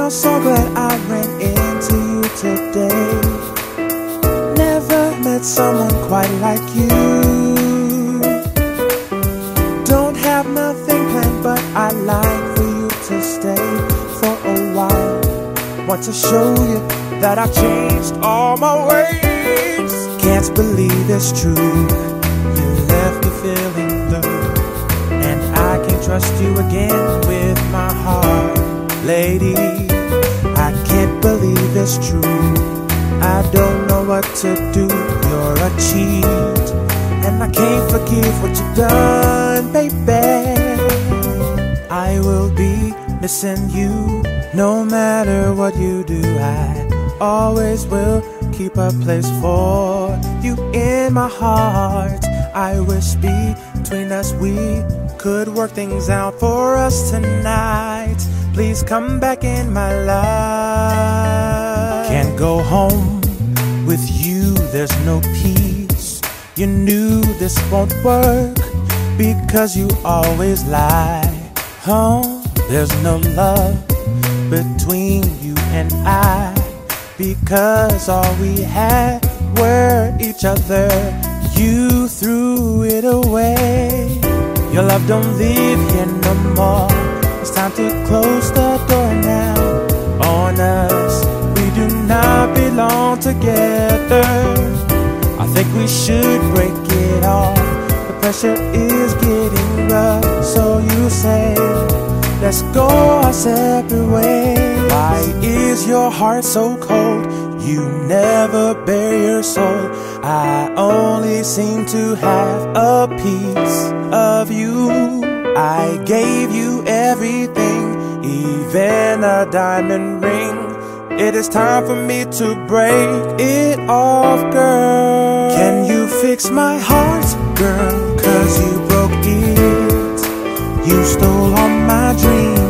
so glad I ran into you today. Never met someone quite like you. Don't have nothing planned, but I'd like for you to stay for a while. Want to show you that I've changed all my ways. Can't believe it's true, you left me feeling blue, and I can't trust you again with my heart. Lady, I can't believe it's true, I don't know what to do. You're a cheat, and I can't forgive what you've done, baby. I will be missing you no matter what you do. I always will keep a place for you in my heart. I wish between us we could work things out for us tonight. Please come back in my life. Can't go home with you, there's no peace. You knew this won't work because you always lie. Oh, there's no love between you and I, because all we had were each other. You threw it away. Your love don't live here no more. It's time to close the door now on us. We do not belong together. I think we should break it off. The pressure is getting rough. So you say, let's go our separate ways. Why is your heart so cold? You never bare your soul. I only seem to have a piece of you. I gave you everything, even a diamond ring. It is time for me to break it off, girl. Can you fix my heart, girl? 'Cause you broke it. You stole all my dreams.